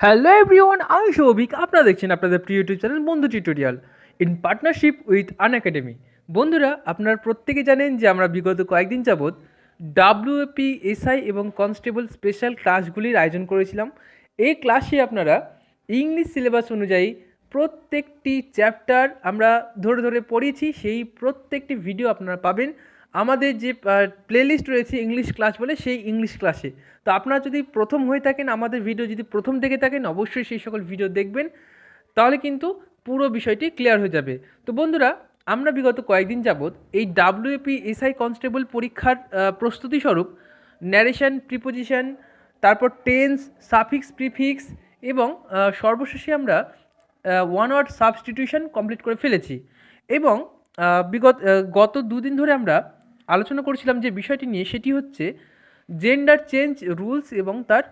Hello everyone, আমি সৌভিক। আপনারা দেখছেন আপনাদের প্রিয় ইউটিউব চ্যানেল বন্ধু tutorial in partnership with Unacademy. বন্ধুরা, আপনারা প্রত্যেকে জানেন যে আমরা বিগত কয়েকদিন যাবৎ ডাব্লিউপি এসআই এবং কনস্টেবল স্পেশাল ক্লাসগুলির আয়োজন করেছিলাম। এই ক্লাসে আপনারা ইংলিশ সিলেবাস অনুযায়ী প্রত্যেকটি চ্যাপ্টার আমরা ধরে ধরে পড়িয়েছি, সেই প্রত্যেকটি ভিডিও আপনারা পাবেন আমাদের যে প্লেলিস্ট রয়েছে ইংলিশ ক্লাস বলে, সেই ইংলিশ ক্লাসে। তো আপনারা যদি প্রথম হয়ে থাকেন, আমাদের ভিডিও যদি প্রথম দেখে থাকেন, অবশ্যই সেই সকল ভিডিও দেখবেন, তাহলে কিন্তু পুরো বিষয়টি ক্লিয়ার হয়ে যাবে। তো বন্ধুরা, আমরা বিগত কয়েকদিন যাবৎ এই ডাব্লিউপি এসআই কনস্টেবল পরীক্ষার প্রস্তুতি স্বরূপ ন্যারেশন, প্রিপোজিশন, তারপর টেন্স, সাফিক্স, প্রিফিক্স এবং সর্বশেষে আমরা ওয়ান ওয়ার্ড সাবস্টিটিউশন কমপ্লিট করে ফেলেছি। এবং গত দুদিন ধরে আমরা আলোচনা করছিলাম যে বিষয়টি নিয়ে, সেটি হচ্ছে জেন্ডার চেঞ্জ রুলস এবং তার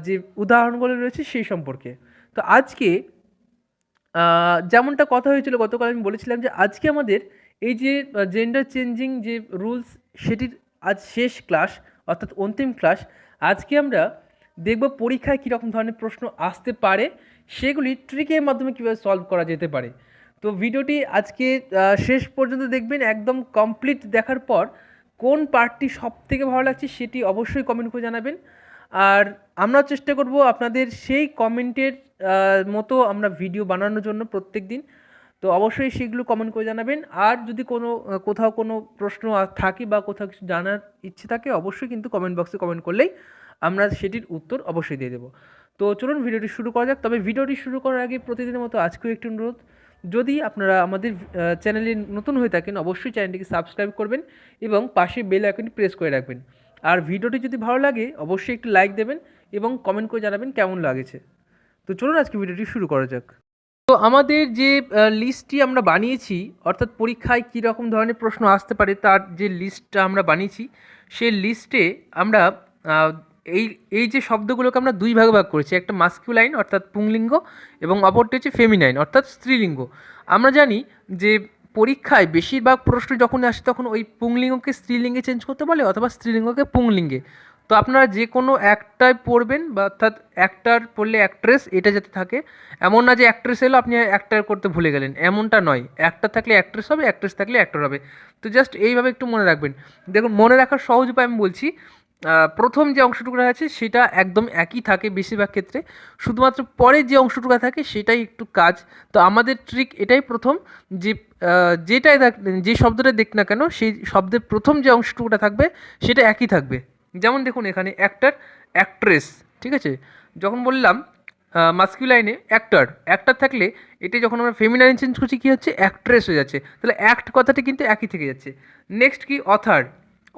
যে উদাহরণগুলো রয়েছে সেই সম্পর্কে। তো আজকে যেমনটা কথা হয়েছিল গতকাল, আমি বলেছিলাম যে আজকে আমাদের এই যে জেন্ডার চেঞ্জিং যে রুলস, সেটির আজ শেষ ক্লাস, অর্থাৎ অন্তিম ক্লাস। আজকে আমরা দেখব পরীক্ষায় কীরকম ধরনের প্রশ্ন আসতে পারে, সেগুলি ট্রিকের মাধ্যমে কীভাবে সলভ করা যেতে পারে। তো ভিডিওটি আজকে শেষ পর্যন্ত দেখবেন। একদম কমপ্লিট দেখার পর কোন পার্টটি সবথেকে ভালো লাগছে সেটি অবশ্যই কমেন্ট করে জানাবেন। আর আমরা চেষ্টা করব আপনাদের সেই কমেন্টের মতো আমরা ভিডিও বানানোর জন্য প্রত্যেক দিন। তো অবশ্যই সেগুলো কমেন্ট করে জানাবেন। আর যদি কোথাও কোনো প্রশ্ন থাকে বা কোথাও কিছু জানার ইচ্ছে থাকে, অবশ্যই কিন্তু কমেন্ট বক্সে কমেন্ট করলেই আমরা সেটির উত্তর অবশ্যই দিয়ে দেবো। তো চলুন ভিডিওটি শুরু করা যাক। তবে ভিডিওটি শুরু করার আগে প্রতিদিনের মতো আজকেও একটি অনুরোধ, যদি আপনারা আমাদের চ্যানেলে নতুন হয়ে থাকেন, অবশ্যই চ্যানেলটিকে সাবস্ক্রাইব করবেন এবং পাশে বেল আইকনটি প্রেস করে রাখবেন। আর ভিডিওটি যদি ভালো লাগে অবশ্যই একটি লাইক দেবেন এবং কমেন্ট করে জানাবেন কেমন লাগেছে। তো চলুন আজকে ভিডিওটি শুরু করা যাক। তো আমাদের যে লিস্টটি আমরা বানিয়েছি, অর্থাৎ পরীক্ষায় কী রকম ধরনের প্রশ্ন আসতে পারে তার যে লিস্টটা আমরা বানিয়েছি, সেই লিস্টে আমরা এই এই যে শব্দগুলোকে আমরা দুই ভাগে ভাগ করেছি। একটা মাস্কুলাইন অর্থাৎ পুংলিঙ্গ এবং অপরটি হচ্ছে ফেমিনাইন অর্থাৎ স্ত্রীলিঙ্গ। আমরা জানি যে পরীক্ষায় বেশিরভাগ প্রশ্ন যখন আসে তখন ওই পুংলিঙ্গকে স্ত্রীলিঙ্গে চেঞ্জ করতে বলে অথবা স্ত্রীলিঙ্গকে পুংলিঙ্গে। তো আপনারা যে কোনো একটায় পড়বেন, বা অর্থাৎ একটার পড়লে অ্যাক্ট্রেস এটা যাতে থাকে, এমন না যে অ্যাক্ট্রেস এলো আপনি অ্যাক্টার করতে ভুলে গেলেন, এমনটা নয়। একটা থাকলে অ্যাক্ট্রেস হবে, অ্যাক্ট্রেস থাকলে অ্যাক্টর হবে। তো জাস্ট এইভাবে একটু মনে রাখবেন। দেখুন, মনে রাখার সহজ উপায় আমি বলছি। প্রথম যে অংশটুকু আছে সেটা একদম একই থাকে বেশিরভাগ ক্ষেত্রে, শুধুমাত্র পরে যে অংশটুকু থাকে সেটাই একটু কাজ। তো আমাদের ট্রিক এটাই প্রথম, যে যেটাই যে শব্দটা দেখ না কেন, সেই শব্দের প্রথম যে অংশটুকুটা থাকবে সেটা একই থাকবে। যেমন দেখুন এখানে অ্যাক্টার, অ্যাক্ট্রেস, ঠিক আছে। যখন বললাম মাস্কুলাইনে অ্যাক্টর, অ্যাক্টর থাকলে এটা যখন আমরা ফেমিনাইন চেঞ্জ করছি কী হচ্ছে, অ্যাক্ট্রেস হয়ে যাচ্ছে। তাহলে অ্যাক্ট কথাটি কিন্তু একই থেকে যাচ্ছে। নেক্সট কি, অথার,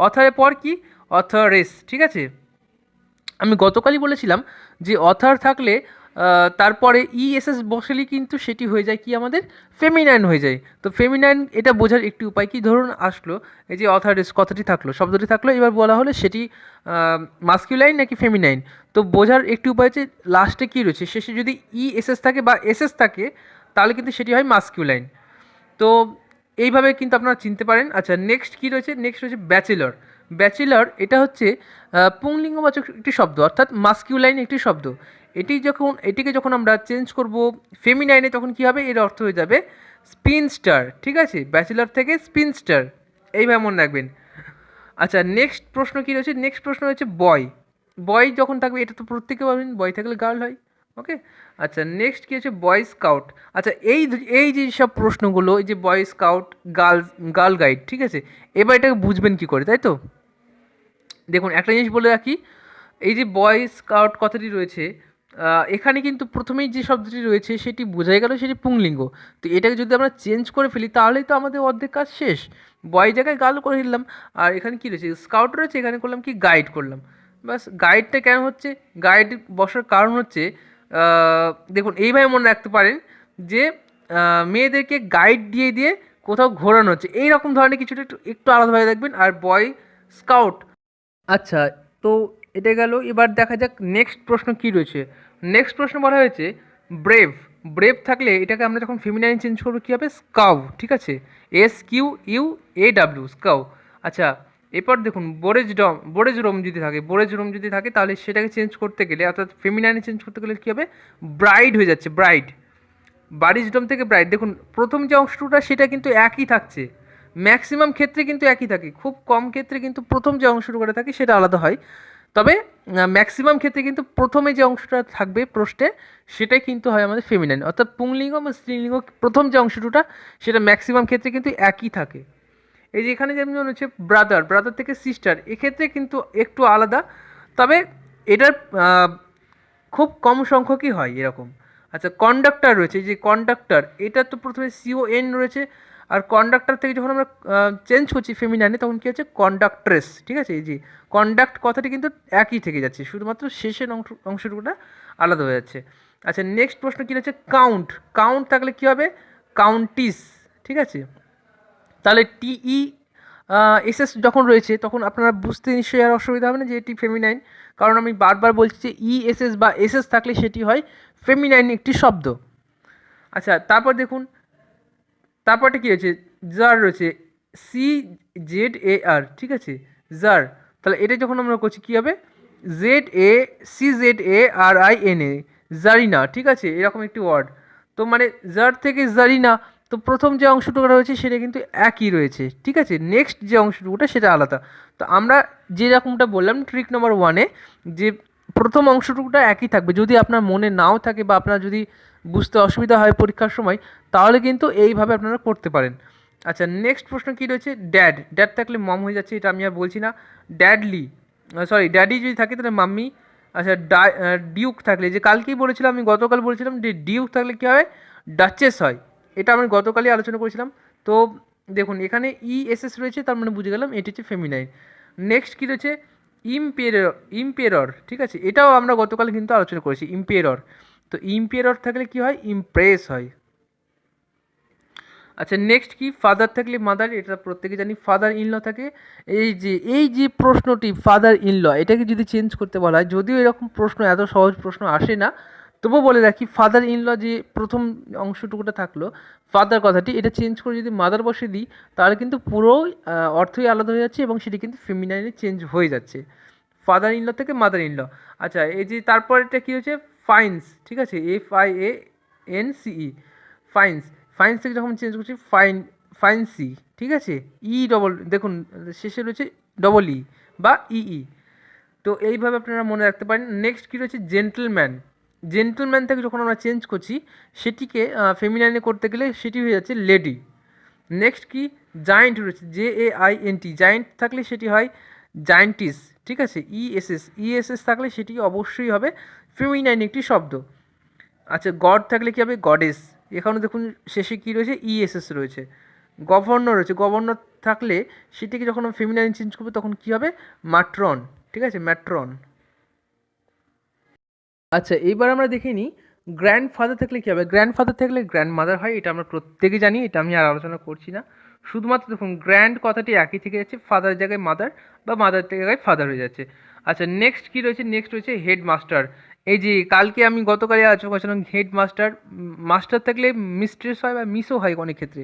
অথারের পর কি, অথরেস, ঠিক আছে। আমি গতকালই বলেছিলাম যে অথার থাকলে তারপরে ইএসএস বসলেই কিন্তু সেটি হয়ে যায় কি, আমাদের ফেমিনাইন হয়ে যায়। তো ফেমিনাইন এটা বোঝার একটি উপায় কি, ধরুন আসলো এই যে অথারেস কথাটি থাকলো, শব্দটি থাকলো, এবার বলা হলো সেটি মাস্কুলাইন নাকি ফেমিনাইন। তো বোঝার একটি উপায় হচ্ছে লাস্টে কী রয়েছে, শেষে যদি ইএসএস থাকে বা এসএস থাকে তাহলে কিন্তু সেটি হয় মাস্কুলাইন। তো এইভাবে কিন্তু আপনারা চিনতে পারেন। আচ্ছা, নেক্সট কী রয়েছে, নেক্সট রয়েছে ব্যাচেলর। ব্যাচেলর এটা হচ্ছে পুংলিঙ্গবাচক একটি শব্দ, অর্থাৎ মাস্কিউলাইন একটি শব্দ। এটিকে যখন আমরা চেঞ্জ করব ফেমিনাইনে, তখন কী হবে, এর অর্থ হয়ে যাবে স্পিনস্টার, ঠিক আছে। ব্যাচেলর থেকে স্পিনস্টার, এইভাবে মনে রাখবেন। আচ্ছা, নেক্সট প্রশ্ন কী রয়েছে, নেক্সট প্রশ্ন হচ্ছে বয়। বয় যখন থাকবে, এটা তো প্রত্যেকে পাবেন, বয় থাকলে গার্ল হয়, ওকে। আচ্ছা, নেক্সট কী হচ্ছে, বয় স্কাউট। আচ্ছা, এই যে সব প্রশ্নগুলো, এই যে বয় স্কাউট, গার্ল গাইড, ঠিক আছে। এবার এটাকে বুঝবেন কী করে, তাই তো। দেখুন, একটা জিনিস বলে রাখি, এই যে বয় স্কাউট কথাটি রয়েছে, এখানে কিন্তু প্রথমেই যে শব্দটি রয়েছে সেটি বোঝাই গেল সেটি পুংলিঙ্গ। তো এটাকে যদি আমরা চেঞ্জ করে ফেলি তাহলেই তো আমাদের অর্ধেক কাজ শেষ। বয় জায়গায় গার্ল করে দিলাম, আর এখানে কী রয়েছে, স্কাউট রয়েছে, এখানে করলাম কি, গাইড করলাম। বাস, গাইডটা কেন হচ্ছে, গাইড বসার কারণ হচ্ছে, দেখুন এইভাবে মনে রাখতে পারেন যে মেয়েদেরকে গাইড দিয়ে দিয়ে কোথাও ঘোরানো হচ্ছে, এই রকম ধরনের কিছুটা একটু একটু আলাদাভাবে দেখবেন। আর বয় স্কাউট, আচ্ছা, তো এটা গেল। এবার দেখা যাক নেক্সট প্রশ্ন কী রয়েছে। নেক্সট প্রশ্ন বলা হয়েছে ব্রেভ। ব্রেভ থাকলে এটাকে আমরা যখন ফেমিনাইন চেঞ্জ করবো কী হবে, স্কাউ, ঠিক আছে। SQUAW, স্কাউ। আচ্ছা, এরপর দেখুন বোরেজ রুম যদি থাকে তাহলে সেটাকে চেঞ্জ করতে গেলে অর্থাৎ ফেমিনাইনে চেঞ্জ করতে গেলে কী হবে, ব্রাইড হয়ে যাচ্ছে, ব্রাইড। বারিশডম থেকে ব্রাইড, দেখুন প্রথম যে অংশটা সেটা কিন্তু একই থাকছে, ম্যাক্সিমাম ক্ষেত্রে কিন্তু একই থাকে, খুব কম ক্ষেত্রে কিন্তু প্রথম যে অংশটুকুটা থাকে সেটা আলাদা হয়। তবে ম্যাক্সিমাম ক্ষেত্রে কিন্তু প্রথমে যে অংশটা থাকবে প্রশ্নে সেটাই কিন্তু হয় আমাদের ফেমিনাইন, অর্থাৎ পুংলিঙ্গ বা স্ত্রীলিঙ্গ প্রথম যে অংশটুটা সেটা ম্যাক্সিমাম ক্ষেত্রে কিন্তু একই থাকে। এই যে এখানে যেমন হচ্ছে ব্রাদার থেকে সিস্টার, এক্ষেত্রে কিন্তু একটু আলাদা, তবে এটার খুব কম সংখ্যকই হয় এরকম। আচ্ছা, কন্ডাক্টর রয়েছে, যে কন্ডাক্টর এটা তো প্রথমে CON রয়েছে, আর কন্ডাক্টর থেকে যখন আমরা চেঞ্জ করছি ফেমিনাইনে তখন কী হচ্ছে কন্ডাক্ট্রেস, ঠিক আছে। এই যে কন্ডাক্ট কথাটি কিন্তু একই থেকে যাচ্ছে, শুধুমাত্র শেষের অংশটুকুটা আলাদা হয়ে যাচ্ছে। আচ্ছা, নেক্সট প্রশ্ন কী হচ্ছে কাউন্ট থাকলে কী হবে, কাউন্টিস, ঠিক আছে। তাহলে TESS যখন রয়েছে তখন আপনারা বুঝতে নিশ্চয়ই আর অসুবিধা হবে না যে এটি ফেমিনাইন, কারণ আমি বারবার বলছি যে ESS বা SS থাকলে সেটি হয় ফেমিনাইন একটি শব্দ। আচ্ছা, তারপর দেখুন তারপরটা কী হয়েছে, জার রয়েছে, CZAR, ঠিক আছে, জার। তাহলে এটা যখন আমরা করছি কী হবে, ZACZARINA, জারিনা, ঠিক আছে, এরকম একটি ওয়ার্ড। তো মানে জার থেকে জারিনা, তো প্রথম যে অংশটুকু রয়েছে সেটা কিন্তু একই রয়েছে, ঠিক আছে, নেক্সট যে অংশটুকুটা সেটা আলাদা। তো আমরা যেরকমটা বললাম ট্রিক নম্বর 1-এ, যে প্রথম অংশটুকুটা একই থাকবে, যদি আপনার মনে নাও থাকে বা আপনার যদি বুঝতে অসুবিধা হয় পরীক্ষার সময়, তাহলে কিন্তু এইভাবে আপনারা করতে পারেন। আচ্ছা, নেক্সট প্রশ্ন কী রয়েছে, ড্যাড থাকলে মম হয়ে যাচ্ছে, এটা আমি আর বলছি না। ড্যাডি যদি থাকে তাহলে মাম্মি। আচ্ছা, ডিউক থাকলে, যে কালকেই বলেছিলাম, আমি গতকাল বলেছিলাম যে ডিউক থাকলে কী হয়, ডাচেস হয়, এটা আমি গতকালই আলোচনা করেছিলাম। তো দেখুন এখানে ESS রয়েছে, তার মানে বুঝে গেলাম এটি হচ্ছে ফেমিনাইন। নেক্সট কী রয়েছে, ইম্পেরর, ঠিক আছে, এটাও আমরা গতকাল কিন্তু আলোচনা করেছি, ইম্পেরর। তো ইম্পেরর থাকলে কি হয়, ইমপ্রেস হয়। আচ্ছা, নেক্সট কি, ফাদার থাকলে মাদার, এটা প্রত্যেকে জানি। ফাদার ইন ল থাকে, এই যে প্রশ্নটি ফাদার ইন ল, এটাকে যদি চেঞ্জ করতে বলা হয়, যদিও এরকম প্রশ্ন এত সহজ প্রশ্ন আসে না, তবুও বলে রাখি ফাদার ইন ল যে প্রথম অংশটুকুটা থাকলো ফাদার কথাটি, এটা চেঞ্জ করে যদি মাদার বসে দিই তাহলে কিন্তু পুরো অর্থই আলাদা হয়ে যাচ্ছে এবং সেটি কিন্তু ফেমিনাইনে চেঞ্জ হয়ে যাচ্ছে, ফাদার ইন ল থেকে মাদার ইন ল। আচ্ছা, এই যে তারপর এটা কী হচ্ছে, ফাইন্স, ঠিক আছে, FIANCE, ফাইন্স। ফাইন্স থেকে যখন চেঞ্জ করছি ফাইন্সি, ঠিক আছে, দেখুন শেষে রয়েছে ডবল বা ইই। তো এইভাবে আপনারা মনে রাখতে পারেন। নেক্সট কী রয়েছে, জেন্টলম্যান থেকে যখন আমরা চেঞ্জ করছি সেটিকে ফেমিনাইনে করতে গেলে সেটি হয়ে যাচ্ছে লেডি। নেক্সট কি, জায়েন্ট রয়েছে, JAINT, জায়েন্ট থাকলে সেটি হয় জায়েন্টিস, ঠিক আছে। ESS থাকলে সেটি অবশ্যই হবে ফেমিনাইন একটি শব্দ। আচ্ছা, গড থাকলে কী হবে, গডেস। এখানে দেখুন শেষে কী রয়েছে, ESS রয়েছে। গভর্নর রয়েছে, গভর্নর থাকলে সেটিকে যখন ফেমিনাইন চেঞ্জ করবে তখন কী হবে, ম্যাট্রন, ঠিক আছে, ম্যাট্রন। আচ্ছা, এইবার আমরা দেখে নিই গ্র্যান্ডফাদার থাকলে কী হবে। গ্র্যান্ডফাদার থাকলে গ্র্যান্ডমাদার হয়, এটা আমরা প্রত্যেকে জানি, এটা আমি আর আলোচনা করছি না। শুধুমাত্র দেখুন গ্র্যান্ড কথাটি একই থেকে যাচ্ছে, ফাদারের জায়গায় মাদার বা মাদার জায়গায় ফাদার হয়ে যাচ্ছে। আচ্ছা, নেক্সট কী রয়েছে, নেক্সট রয়েছে হেডমাস্টার। এই যে কালকে আমি গতকালে আলোচনা করেছিলাম হেডমাস্টার, মাস্টার থাকলে মিস্ট্রেস হয় বা মিসও হয় অনেক ক্ষেত্রে।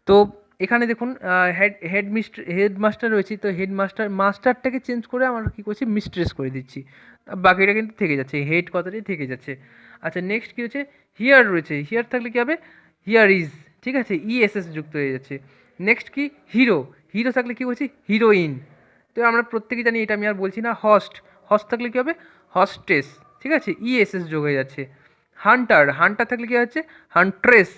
তো এখানে দেখুন হেডমাস্টার রয়েছে, তো মাস্টারটাকে চেঞ্জ করে আমরা কী করছি, মিস্ট্রেস করে দিচ্ছি, বাকিটা কিন্তু থেকে যাচ্ছে, হেড কথাটাই থেকে যাচ্ছে। আচ্ছা, নেক্সট কী রয়েছে, হিয়ার রয়েছে, হিয়ার থাকলে কী হবে, হিয়ার ইজ, ঠিক আছে, ESS যুক্ত হয়ে যাচ্ছে। নেক্সট কি, হিরো থাকলে কী বলছি, হিরোইন। তো আমরা প্রত্যেকে জানি, এটা আমি আর বলছি না। হস্ট থাকলে কী হবে, হস্টেস, ঠিক আছে, ESS যোগ হয়ে যাচ্ছে। হান্টার থাকলে কী হচ্ছে, হান্ট্রেস,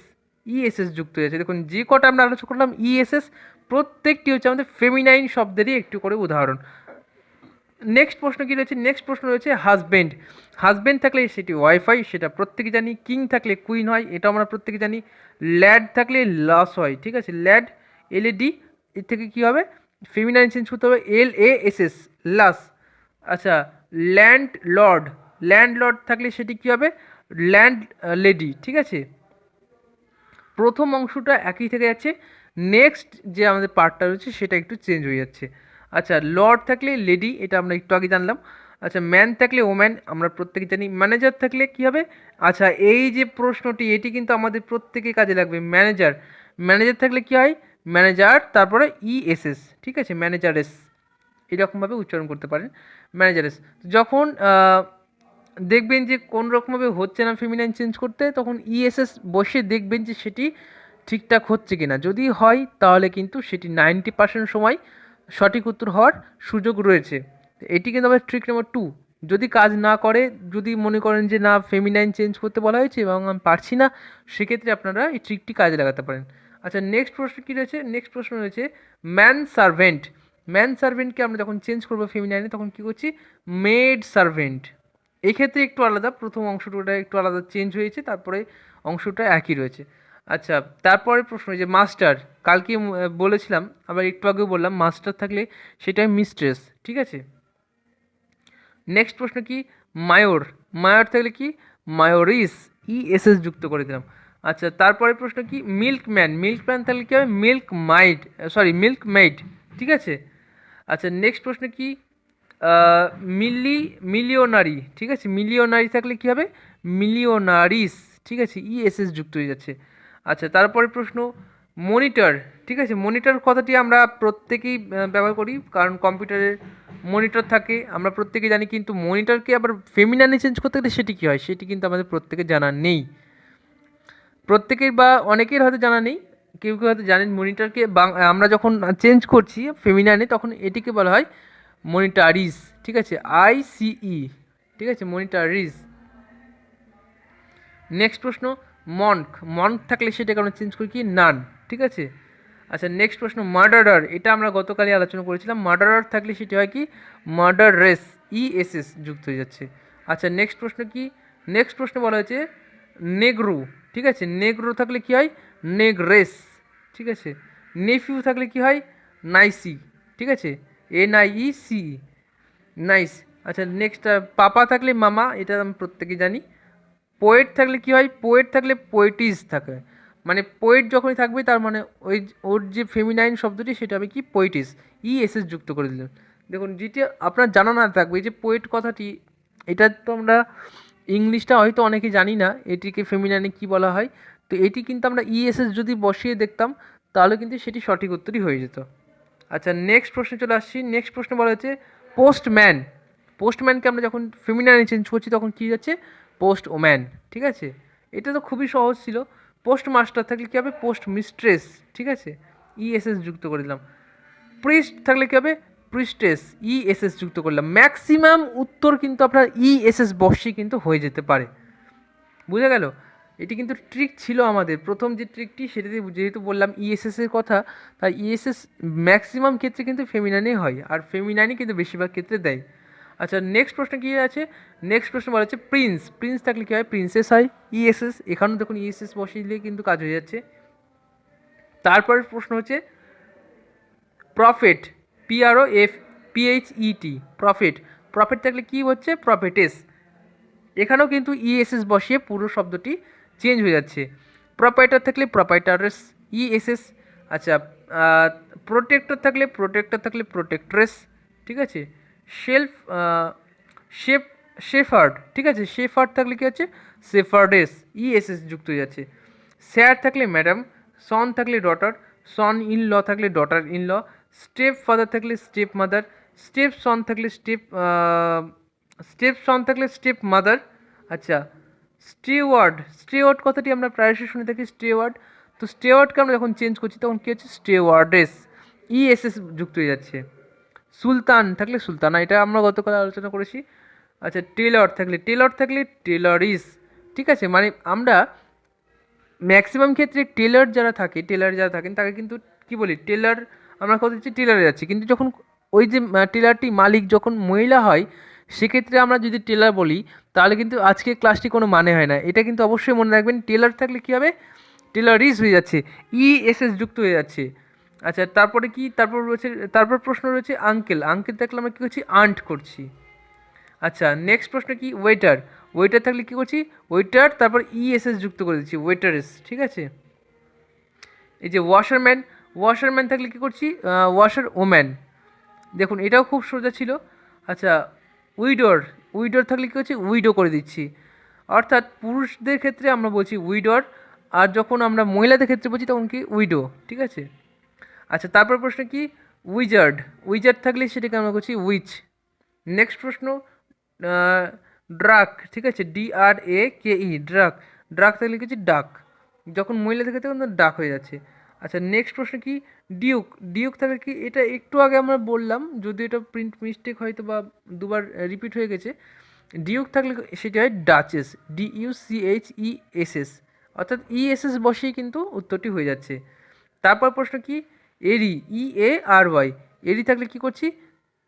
ESS যুক্ত হয়ে যাচ্ছে। দেখুন যে কটা আমরা আলোচনা করলাম ESS, প্রত্যেকটি হচ্ছে আমাদের ফেমিনাইন শব্দেরই একটু করে উদাহরণ। নেক্সট প্রশ্ন কী রয়েছে, নেক্সট প্রশ্ন রয়েছে হাজব্যান্ড থাকলে সেটি ওয়াইফ হয়, সেটা প্রত্যেকে জানি। কিং থাকলে কুইন হয়, এটা আমরা প্রত্যেকে জানি। ল্যাড থাকলে লাস হয়, ঠিক আছে, ল্যাড, LED, এর থেকে কী হবে, ফেমিনাইন চেঞ্জ করতে হবে, LASS, লাস। আচ্ছা, ল্যান্ডলর্ড থাকলে সেটি কী হবে, ল্যান্ড লেডি, ঠিক আছে। প্রথম অংশটা একই থেকে যাচ্ছে, নেক্সট যে আমাদের পার্টটা রয়েছে সেটা একটু চেঞ্জ হয়ে যাচ্ছে। আচ্ছা, লর্ড থাকলে লেডি, এটা আমরা একটু আগে জানলাম। আচ্ছা, ম্যান থাকলে ওম্যান, আমরা প্রত্যেকে জানি। ম্যানেজার থাকলে কী হবে, আচ্ছা এই যে প্রশ্নটি এটি কিন্তু আমাদের প্রত্যেকের কাজে লাগবে। ম্যানেজার থাকলে কী হয়, ম্যানেজার, তারপরে ESS, ঠিক আছে, ম্যানেজারেস। এরকমভাবে উচ্চারণ করতে পারেন ম্যানেজারেস। যখন দেখবেন যে কোন রকমভাবে হচ্ছে না ফেমিনাইন চেঞ্জ করতে, তখন ইএসএস বসে দেখবেন যে সেটি ঠিকঠাক হচ্ছে কি না। যদি হয় তাহলে কিন্তু সেটি 90% সময় সঠিক উত্তর হওয়ার সুযোগ রয়েছে। এটি কিন্তু আমাদের ট্রিক নাম্বার 2। যদি কাজ না করে, যদি মনে করেন যে না ফেমিনাইন চেঞ্জ করতে বলা হয়েছে এবং আমি পারছি না, সেক্ষেত্রে আপনারা এই ট্রিকটি কাজে লাগাতে পারেন। আচ্ছা, নেক্সট প্রশ্ন কী রয়েছে? নেক্সট প্রশ্ন রয়েছে ম্যান সার্ভেন্ট। ম্যান সার্ভেন্টকে আমরা যখন চেঞ্জ করবো ফেমিনাইনে, তখন কী করছি? Maid servant. এক্ষেত্রে একটু আলাদা, প্রথম অংশটা একটু আলাদা চেঞ্জ হয়েছে, তারপরে অংশটা একই রয়েছে। আচ্ছা, তারপরে প্রশ্ন যে মাস্টার, কালকে বলেছিলাম, আবার একটু আগেও বললাম, মাস্টার থাকলে সেটা মিস্ট্রেস, ঠিক আছে। নেক্সট প্রশ্ন কি? মায়োর। মায়োর থাকলে কি? মায়োরিস, ইএসএস যুক্ত করে দিলাম। আচ্ছা, তারপরে প্রশ্ন কি? মিল্কম্যান। মিল্কম্যান থাকলে কি হবে? মিল্ক মেইড, ঠিক আছে। আচ্ছা, নেক্সট প্রশ্ন কি? মিলিয়নারি, ঠিক আছে। মিলিয়নারি থাকলে কি হবে? মিলিয়নারিস, ঠিক আছে, ইএসএস যুক্ত হয়ে যাচ্ছে। আচ্ছা, তারপরে প্রশ্ন মনিটর, ঠিক আছে। মনিটর কথাটি আমরা প্রত্যেকেই ব্যবহার করি, কারণ কম্পিউটারের মনিটর থাকে, আমরা প্রত্যেকেই জানি, কিন্তু মনিটরকে আবার ফেমিনানে চেঞ্জ করতে গেলে সেটি কী হয় সেটি কিন্তু আমাদের প্রত্যেকের জানা নেই। প্রত্যেকের বা অনেকের হয়তো জানা নেই, কেউ কেউ হয়তো জানেন মনিটরকে আমরা যখন চেঞ্জ করছি ফেমিনানে, তখন এটিকে বলা হয় মনিটারিজ, ঠিক আছে, আইসিই, ঠিক আছে, মনিটারিজ। নেক্সট প্রশ্ন মন্ক। মন্ক থাকলে সেটাকে আমরা চেঞ্জ করি কি? নান, ঠিক আছে। আচ্ছা, নেক্সট প্রশ্ন মার্ডারার। এটা আমরা গতকালই আলোচনা করেছিলাম। মার্ডারার থাকলে সেটি হয় কি? মার্ডাররেস, ইএসএস যুক্ত হয়ে যাচ্ছে। আচ্ছা, নেক্সট প্রশ্ন কি? নেক্সট প্রশ্ন বলা হয়েছে নেগ্রু, ঠিক আছে। নেগ্রু থাকলে কি হয়? নেগ্রেস, ঠিক আছে। নেফিউ থাকলে কি হয়? নাইসি, ঠিক আছে, NIECE, নাইস। আচ্ছা, নেক্সট পাপা থাকলে মামা, এটা আমি প্রত্যেকেই জানি। পোয়েট থাকলে কি হয়? পোয়েট থাকলে পোয়েটিস থাকে, মানে পোয়েট যখনই থাকবে তার মানে ওর যে ফেমিনাইন শব্দটি সেটা হবে কি? পোয়েটিস, ইএসএস যুক্ত করে দিলেন। দেখুন, যেটি আপনার জানা না থাকবে, এই যে পোয়েট কথাটি, এটা তো আমরা ইংলিশটা হয়তো অনেকে জানি না এটিকে ফেমিনাইনে কি বলা হয়, তো এটি কিন্তু আমরা ইএসএস যদি বসিয়ে দেখতাম তাহলে কিন্তু সেটি সঠিক উত্তরই হয়ে যেত। আচ্ছা, নেক্সট প্রশ্নে চলে আসছি। নেক্সট প্রশ্ন বলা হচ্ছে পোস্টম্যান। পোস্টম্যানকে আমরা যখন ফেমিনাইনে চেঞ্জ করছি তখন কী যাচ্ছে? পোস্ট ওম্যান, ঠিক আছে। এটা তো খুবই সহজ ছিল। পোস্ট মাস্টার থাকলে কী হবে? পোস্ট মিস্ট্রেস, ঠিক আছে, ইএসএস যুক্ত করে দিলাম। প্রিস্ট থাকলে কী হবে? প্রিস্টেস, ইএসএস যুক্ত করলাম। ম্যাক্সিমাম উত্তর কিন্তু আপনার ইএসএস বসে কিন্তু হয়ে যেতে পারে। বুঝা গেল? এটি কিন্তু ট্রিক ছিল আমাদের প্রথম যে ট্রিকটি, সেটাতে যেহেতু বললাম ইএসএসের কথা, তাই ইএসএস ম্যাক্সিমাম ক্ষেত্রে কিন্তু ফেমিনানেই হয়, আর ফেমিনানই কিন্তু বেশিরভাগ ক্ষেত্রে দেয়। আচ্ছা, নেক্সট প্রশ্ন কী আছে? নেক্সট প্রশ্ন বলা হচ্ছে প্রিন্স। প্রিন্স থাকলে কী হয়? প্রিন্সেস হয়, ইএসএস। এখানেও দেখুন ইএসএস বসিয়ে দিলে কিন্তু কাজ হয়ে যাচ্ছে। তারপরের প্রশ্ন হচ্ছে প্রফেট, PROFPHET, প্রফেট। প্রফেট থাকলে কী হচ্ছে? প্রফেটেস। এখানেও কিন্তু ইএসএস বসিয়ে পুরো শব্দটি চেঞ্জ হয়ে যাচ্ছে। প্রপাইটার থাকলে প্রপাইটারেস, ইএসএস। আচ্ছা, প্রোটেক্টর থাকলে প্রোটেক্ট্রেস, ঠিক আছে। শেলফ শেফ শেফার্ড, ঠিক আছে, শেফার্ড থাকলে কী হচ্ছে? সেফার্ডেস, ইএসএস যুক্ত হয়ে যাচ্ছে। স্যার থাকলে ম্যাডাম, সন থাকলে ডটার, সন ইন ল থাকলে daughter in law, step father থাকলে স্টেপ মাদার, স্টেপ সন থাকলে স্টেপ সন থাকলে স্টেপ মাদার। আচ্ছা, স্টেওয়ার্ড কথাটি আমরা প্রায়শই শুনে থাকি, স্টেওয়ার্ড। তো স্টেওয়ার্ডকে আমরা যখন চেঞ্জ করছি তখন কী হচ্ছে? স্টেওয়ার্ডেস, ইএসএস যুক্ত হয়ে যাচ্ছে। সুলতান থাকলে সুলতানা, এটা আমরা গতকাল আলোচনা করেছি। আচ্ছা, টেলর থাকলে টেলরিস, ঠিক আছে। মানে আমরা ম্যাক্সিমাম ক্ষেত্রে টেলার যারা থাকেন তাকে কিন্তু কী বলি? টেলার। আমরা কথা দিচ্ছি টেলারে যাচ্ছি, কিন্তু যখন ওই যে টেলারটি মালিক যখন মহিলা হয়, সেক্ষেত্রে আমরা যদি টেলার বলি তাহলে কিন্তু আজকে ক্লাসটি কোনো মানে হয় না। এটা কিন্তু অবশ্যই মনে রাখবেন, টেলার থাকলে কী হবে? টেলারিস হয়ে যাচ্ছে, ইএসএস যুক্ত হয়ে যাচ্ছে। আচ্ছা, তারপরে কি? তারপর প্রশ্ন রয়েছে আঙ্কেল থাকলে আমরা কী করছি? আন্ট করছি। আচ্ছা, নেক্সট প্রশ্ন কি? ওয়েটার থাকলে কী করছি? ওয়েটার, তারপর ইএসএস যুক্ত করে দিচ্ছি, ওয়েটারেস, ঠিক আছে। এই যে ওয়াশারম্যান থাকলে কী করছি? Washer woman. দেখুন, এটাও খুব সোজা ছিল। আচ্ছা, উইডোর থাকলে কী হচ্ছে? উইডো করে দিচ্ছি। অর্থাৎ পুরুষদের ক্ষেত্রে আমরা বলছি উইডোর, আর যখন আমরা মহিলাদের ক্ষেত্রে বলছি তখন কি? উইডো, ঠিক আছে। আচ্ছা, তারপর প্রশ্ন কি? উইজার্ড, উইজার্ড থাকলে সেটাকে আমরা করছি উইচ। নেক্সট প্রশ্ন, ড্রাক, ঠিক আছে, DRAKE, ড্রাক, ড্রাক থাকলে কি হচ্ছে ডাক, যখন মহিলা থেকে তখন ডাক হয়ে যাচ্ছে। আচ্ছা নেক্সট প্রশ্ন কি, ডিউক, ডিউক থাকলে কি, এটা একটু আগে আমরা বললাম, যদি এটা প্রিন্ট মিস্টেক হয়তো বা দুবার রিপিট হয়ে গেছে। ডিউক থাকলে সেটা হয় ডাচেস, DUCHESS, অর্থাৎ ESS বসেই কিন্তু উত্তরটি হয়ে যাচ্ছে। তারপর প্রশ্ন কি, এরি, EARY, এরি থাকলে কি করছি,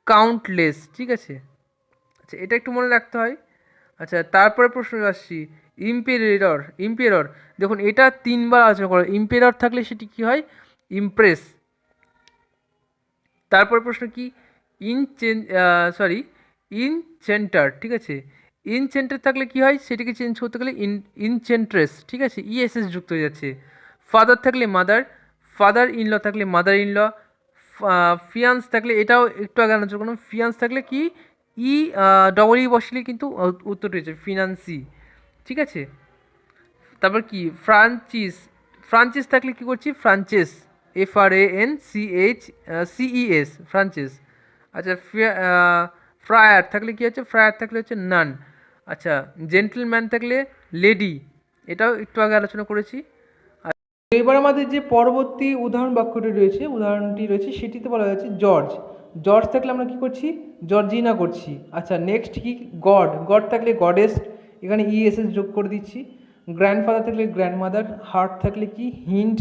কাউন্টলেস, ঠিক আছে। আচ্ছা এটা একটু মনে রাখতে হয়। আচ্ছা তারপরে প্রশ্ন আসছি, ইম্পেরর, ইম্পেরর, দেখুন এটা তিনবার আলোচনা করো, ইম্পেরর থাকলে সেটি কি হয়, ইমপ্রেস। তারপর প্রশ্ন কি, সরি, ইনচেন্টার, ঠিক আছে, ইনচেন্টার থাকলে কি হয়, সেটিকে চেঞ্জ করতে গেলে ইনচেন্ট্রেস, ঠিক আছে, ESS যুক্ত হয়ে যাচ্ছে। ফাদার থাকলে মাদার, ফাদার ইনল থাকলে মাদার ইনল, ফিয়ান্স থাকলে, এটাও একটু আগে আলোচনা করলাম, ফিয়ান্স থাকলে কি, ই ডবল ই বসলে কিন্তু উত্তরটি হয়েছে ফিনান্সি, ঠিক আছে। তারপর কি, ফ্রাঞ্চিস, ফ্রাঞ্চিস থাকলে কি করছি, ফ্রাঞ্চেস, FRANCHCES, ফ্রাঞ্চেস। আচ্ছা ফ্রায়ার থাকলে কি হচ্ছে, ফ্রায়ার থাকলে হচ্ছে নান। আচ্ছা জেন্টলম্যান থাকলে লেডি, এটাও একটু আগে আলোচনা করেছি। এবার আমাদের যে পরবর্তী উদাহরণ বাক্যটি রয়েছে, উদাহরণটি রয়েছে, সেটিতে বলা হয়েছে জর্জ, জর্জ থাকলে আমরা কি করছি, জর্জিনা করছি। আচ্ছা নেক্সট কি, গড, গড থাকলে গডেস, এখানে ESS যোগ করে দিচ্ছি। গ্র্যান্ডফাদার থাকলে গ্র্যান্ডমাদার, হার্ট থাকলে কি, হিন্ট,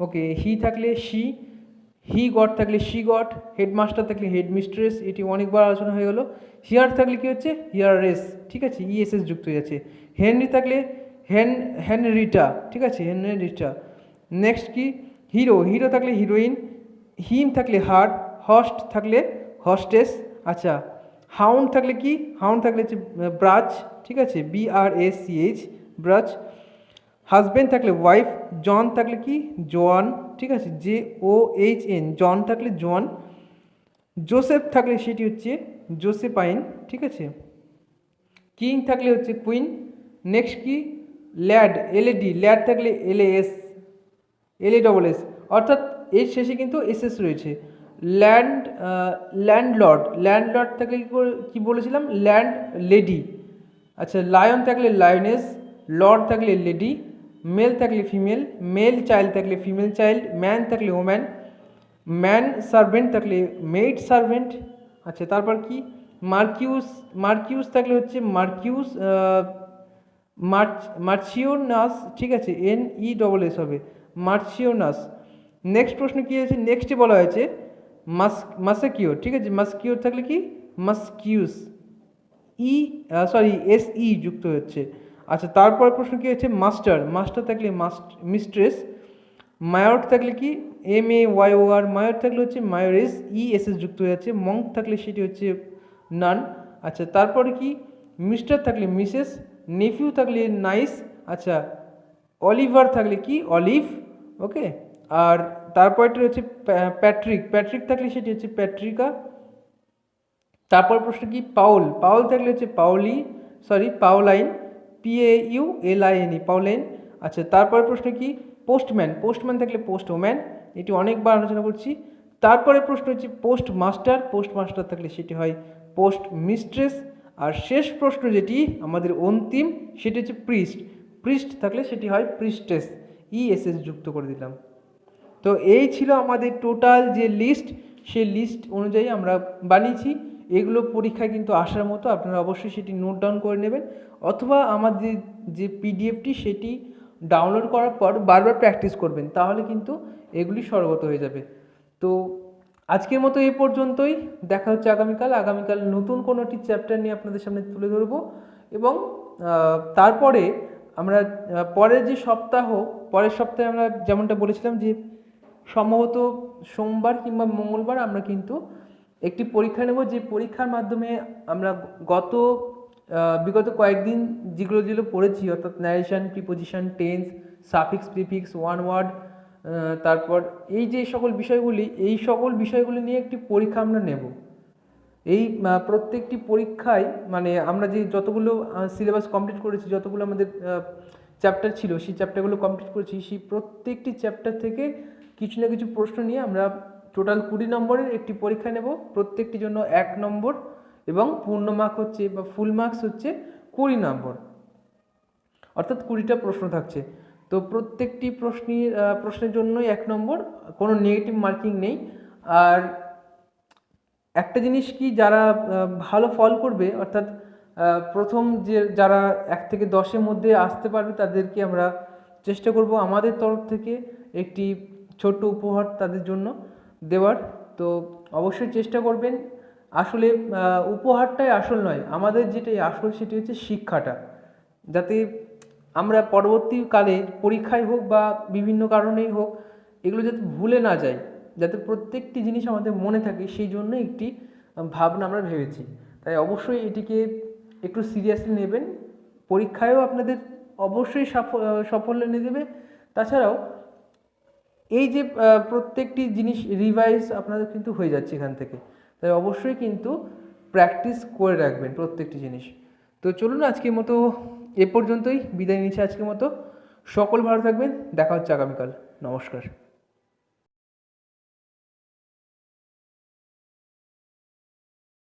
ওকে, হি থাকলে শি, হি গড থাকলে শি গড, হেডমাস্টার থাকলে হেডমিস্ট্রেস, এটি অনেকবার আলোচনা হয়ে গেল। হিয়ার থাকলে কি হচ্ছে, হিয়ারেস, ঠিক আছে, ESS যুক্ত হয়ে যাচ্ছে। হেনরি থাকলে হেনরিটা, ঠিক আছে, হেনরিটা। নেক্সট কি, হিরো, হিরো থাকলে হিরোইন, হিম থাকলে হার, হস্ট থাকলে হস্টেস। আচ্ছা হাউন্ড থাকলে কি, হাউন্ড থাকলে হচ্ছে ব্রাচ, ঠিক আছে, BRACH, ব্রাচ। হাজব্যান্ড থাকলে ওয়াইফ, জন থাকলে কি, জোয়ান, ঠিক আছে, JOHN, জন থাকলে জোয়ান। জোসেফ থাকলে সেটি হচ্ছে জোসেফাইন, ঠিক আছে। কিং থাকলে হচ্ছে কুইন। নেক্সট কি, ল্যাড, LAD, ল্যাড থাকলে LAS, LASS, অর্থাৎ এর শেষে কিন্তু SS রয়েছে। ল্যান্ড, ল্যান্ডলর্ড, ল্যান্ডলর্ড থাকলে কি বলেছিলাম, ল্যান্ড লেডি। আচ্ছা লায়ন থাকলে লায়নেস, লর্ড থাকলে লেডি, মেল থাকলে ফিমেল, মেল চাইল্ড থাকলে ফিমেল চাইল্ড, ম্যান থাকলে ওম্যান, ম্যান সার্ভেন্ট থাকলে মেড সার্ভেন্ট। আচ্ছা তারপর কি, মার্কিউস, মার্কিউস থাকলে হচ্ছে মার্কিউস, মার্চিওনাস, ঠিক আছে, NESS হবে, মার্চিওনাস। নেক্সট প্রশ্ন কি আছে, নেক্সটে বলা হয়েছে মাসকিওর, ঠিক আছে, মাসকিওর থাকলে কি, মাসকিউস, SE যুক্ত হচ্ছে। আচ্ছা তারপর প্রশ্ন কি হচ্ছে, মাস্টার, মাস্টার থাকলে মিস্ট্রেস। মায়র থাকলে কি, MAYOR, মায়র থাকলে হচ্ছে মায়োরেস, ESS যুক্ত হয়ে যাচ্ছে। মঙ্ক থাকলে সেটি হচ্ছে নান। আচ্ছা তারপরে কি, মিস্টার থাকলে মিসেস, নেফিউ থাকলে নাইস। আচ্ছা অলিভার থাকলে কি, অলিভ, ওকে। আর তারপরটা হচ্ছে প্যাট্রিক, প্যাট্রিক থাকলে সেটি হচ্ছে প্যাট্রিকা। তারপর প্রশ্ন কি, পাউল, পাউল থাকলে হচ্ছে পাউলি, পাউলাইন, PAULINE, পাউলাইন। আচ্ছা তারপরে প্রশ্ন কি, পোস্টম্যান, পোস্টম্যান থাকলে পোস্ট ওম্যান, এটি অনেকবার আলোচনা করছি। তারপরে প্রশ্ন হচ্ছে পোস্ট মাস্টার, পোস্ট মাস্টার থাকলে সেটি হয় পোস্ট মিস্ট্রেস। আর শেষ প্রশ্ন যেটি আমাদের অন্তিম, সেটি হচ্ছে প্রিস্ট, প্রিস্ট থাকলে সেটি হয় প্রিস্টেস, ESS যুক্ত করে দিলাম। তো এই ছিল আমাদের টোটাল যে লিস্ট, সেই লিস্ট অনুযায়ী আমরা বানিয়েছি। এগুলো পরীক্ষায় কিন্তু আসার মতো, আপনারা অবশ্যই সেটি নোট ডাউন করে নেবেন, অথবা আমাদের যে PDFটি সেটি ডাউনলোড করার পর বারবার প্র্যাকটিস করবেন, তাহলে কিন্তু এগুলি সরগত হয়ে যাবে। তো আজকের মতো এই পর্যন্তই, দেখা হচ্ছে আগামীকাল। আগামীকাল নতুন কোনো একটি চ্যাপ্টার নিয়ে আপনাদের সামনে তুলে ধরবো, এবং তারপরে আমরা পরের যে সপ্তাহ, পরের সপ্তাহে আমরা যেমনটা বলেছিলাম যে সম্ভবত সোমবার কিংবা মঙ্গলবার আমরা কিন্তু একটি পরীক্ষা নেব, যে পরীক্ষার মাধ্যমে আমরা বিগত কয়েকদিন যেগুলো যেগুলো পড়েছি, অর্থাৎ narration, preposition, tense, suffix, prefix, one word, তারপর এই যে সকল বিষয়গুলি, এই সকল বিষয়গুলি নিয়ে একটি পরীক্ষা আমরা নেব। এই প্রত্যেকটি পরীক্ষায় মানে আমরা যে যতগুলো সিলেবাস কমপ্লিট করেছি, যতগুলো আমাদের চ্যাপ্টার ছিল, সেই চ্যাপ্টারগুলো কমপ্লিট করেছি, সেই প্রত্যেকটি চ্যাপ্টার থেকে কিছু না কিছু প্রশ্ন নিয়ে আমরা টোটাল 20 নম্বরের একটি পরীক্ষা নেব, প্রত্যেকটির জন্য 1 নম্বর এবং পূর্ণ মার্ক হচ্ছে বা ফুল মার্কস হচ্ছে 20 নম্বর, অর্থাৎ 20টা প্রশ্ন থাকছে। তো প্রত্যেকটি প্রশ্নের জন্যই 1 নম্বর, কোনো নেগেটিভ মার্কিং নেই। আর একটা জিনিস কি, যারা ভালো ফল করবে, অর্থাৎ প্রথম যারা 1 থেকে 10-এর মধ্যে আসতে পারবে তাদেরকে আমরা চেষ্টা করব আমাদের তরফ থেকে একটি ছোট্ট উপহার তাদের জন্য দেওয়ার। তো অবশ্যই চেষ্টা করবেন। আসলে উপহারটাই আসল নয়, আমাদের যেটাই আসল সেটি হচ্ছে শিক্ষাটা, যাতে আমরা পরবর্তীকালে পরীক্ষায় হোক বা বিভিন্ন কারণেই হোক এগুলো যাতে ভুলে না যাই, যাতে প্রত্যেকটি জিনিস আমাদের মনে থাকে, সেই জন্য একটি ভাবনা আমরা ভেবেছি। তাই অবশ্যই এটিকে একটু সিরিয়াসলি নেবেন। পরীক্ষায়ও আপনাদের অবশ্যই সাফল্য এনে দেবে। তাছাড়াও এই যে প্রত্যেকটি জিনিস রিভাইজ আপনাদের কিন্তু হয়ে যাচ্ছে এখান থেকে, তাই অবশ্যই কিন্তু প্র্যাকটিস করে রাখবেন প্রত্যেকটি জিনিস। তো চলুন আজকের মতো এ পর্যন্তই বিদায় নিচ্ছি। আজকের মতো সকল ভালো থাকবেন, দেখা হচ্ছে আগামীকাল। নমস্কার।